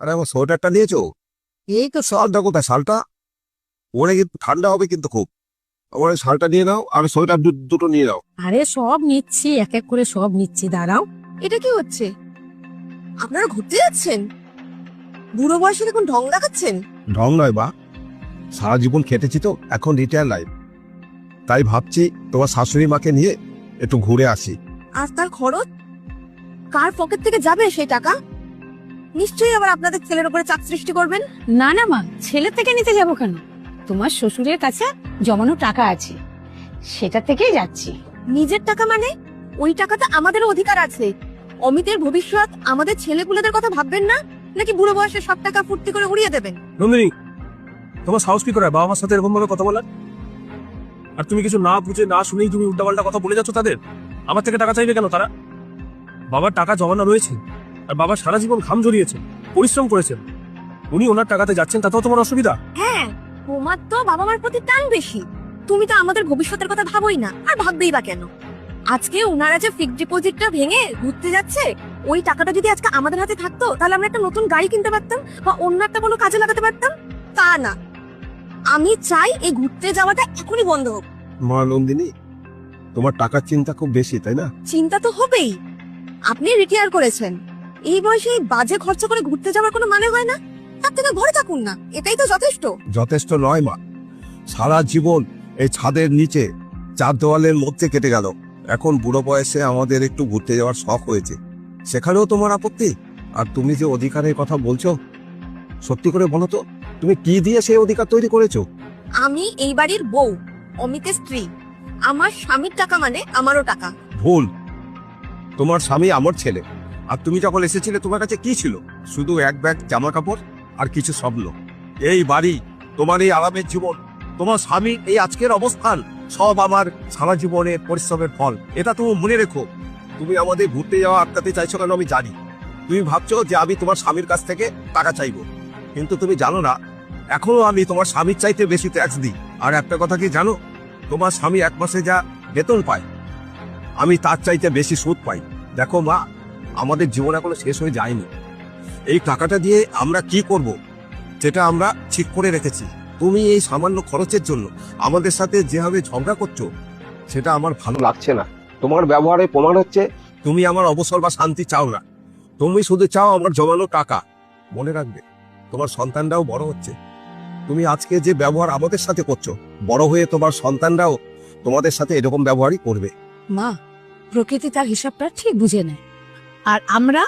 আরে আমার সোয়েটারটা নিয়েছো? এই তো শালটা কোথায়? শালটা পরে কিন্তু ঠান্ডা হবে কিন্তু খুব। আমার ওই শালটা নিয়ে নাও আর সোয়েটার দুটো নিয়ে নাও। আরে সব নিচ্ছি, এক এক করে সব নিচ্ছি, দাঁড়াও। এটা কি হচ্ছে? আপনারা ঘুরতে যাচ্ছেন? বুড়ো বয়সে এখন ঢং দেখাচ্ছেন? ঢং নয় বা, সারা জীবন খেটেছি তো, এখন রিটায়ার লাইফ। তাই ভাবছি তোমার শাশুড়ি মাকে নিয়ে একটু ঘুরে আসি। আর তার খরচ? কার পকেট থেকে যাবে সেই টাকা? নিশ্চয়ই আবার আপনাদের ছেলের উপরে চাপ সৃষ্টি করবেন। না না মা, ছেলে থেকে নিতে যাবো কেন? তোমার শ্বশুরের কাছে জমানো টাকা আছে, সেটা থেকেই যাচ্ছি। নিজের টাকা মানে? ওই টাকাতে আমাদেরও অধিকার আছে। অমিতের ভবিষ্যৎ, আমাদের ছেলেপুলেদের কথা ভাববেন না? নাকি বুড়ো বয়সে সব টাকা ফুর্তি করে উড়িয়ে দেবেন? নন্দিনী, তোমার সাহস কি করে বাবা মার সাথে এরকম ভাবে কথা বলার? আর তুমি কিছু না বুঝে না শুনেই তুমি উল্টাপাল্টা কথা বলে যাচ্ছ তাদের। আমার থেকে টাকা চাইবে কেন তারা? বাবার টাকা জমানো রয়েছে, আর বাবা সারা জীবন ঘাম ঝরিয়েছেন, পরিশ্রম করেছেন। উনি ওনার টাকাতে যাচ্ছেন, তাতেও তোমার অসুবিধা? হ্যাঁ, তোমার তো বাবা মার প্রতি টান বেশি। তুমি তো আমাদের ভবিষ্যতের কথা ভাবোই না, আর ভাববেই বা কেন? আজকে ওনারা যে ফিক্সড ডিপোজিটটা ভেঙে ঘুরতে যাচ্ছে, ওই টাকাটা যদি আজকে আমাদের হাতে থাকতো, তাহলে আমরা একটা নতুন গাড়ি কিনতে পারতাম বা অন্য একটা কোনো কাজে লাগাতে পারতাম। তা না, আমি চাই এই ঘুরতে যাওয়াটা এখনই বন্ধ হোক। মা নন্দিনী, তোমার টাকার চিন্তা খুব বেশি, তাই না? চিন্তা তো হবেই। আপনি রিটায়ার করেছেন, এই বয়সে এই বাজে খরচা করে ঘুরতে যাওয়ার কোনো মানে হয় না। তার থেকে ঘরে থাকুন না, এটাই তো যথেষ্ট। যথেষ্ট নয় মা, সারা জীবন এই ছাদের নিচে চার দেওয়ালের মধ্যে কেটে গেল। এখন বুড়ো বয়সে আমাদের একটু ঘুরতে যাওয়ার শখ হয়েছে, সেখানেও তোমার আপত্তি? আর তুমি যে অধিকারের কথা বলছো, সত্যি করে বলো তো, তুমি কি দিয়ে সেই অধিকার তৈরি করেছো? আমি এই বাড়ির বউ, অমিতের স্ত্রী। আমার স্বামীর টাকা মানে আমারও টাকা। ভুল। তোমার স্বামী আমার ছেলে। আর তুমি যখন এসেছিলে তোমার কাছে কি ছিল? শুধু এক ব্যাগ জামা কাপড় আর কিছু স্বপ্ন। এই বাড়ি, তোমার এই আরামের জীবন, তোমার স্বামী এই আজকের অবস্থান, সব আমার সারা জীবনের পরিশ্রমের ফল। এটা তুমি মনে রেখো। তুমি আমাদের ঘুরতে যাওয়া আটকাতে চাইছো কেন আমি জানি। তুমি ভাবছো যে আমি তোমার স্বামীর কাছ থেকে টাকা চাইবো, কিন্তু তুমি জানো না এখনো আমি তোমার স্বামীর চাইতে বেশি ট্যাক্স দিই। আর একটা কথা কি জানো, তোমার স্বামী এক মাসে যা বেতন পায়, আমি তার চাইতে বেশি সুদ পাই। দেখো মা, আমাদের জীবন এখনো শেষ হয়ে যায়নি। এই টাকাটা দিয়ে আমরা কি করব সেটা আমরা ঠিক করে রেখেছি। তুমি এই সামান্য খরচের জন্য আমাদের সাথে যেভাবে ঝগড়া করছো, সেটা আমার ভালো লাগছে না। তোমার ব্যবহারে প্রমাণ হচ্ছে তুমি আমার অবসর বা শান্তি চাও না। তুমি শুধু চাও আমার জমানো টাকা। মনে রাখবে, তোমার সন্তানরাও বড় হচ্ছে। তুমি আজকে যে ব্যবহার আমাদের সাথে করছো, বড় হয়ে তোমার সন্তানরাও তোমাদের সাথে এরকম ব্যবহারই করবে। মা, প্রকৃতি তার হিসাবটা ঠিক বুঝে নেয়। আর আমরা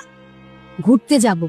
ঘুরতে যাব,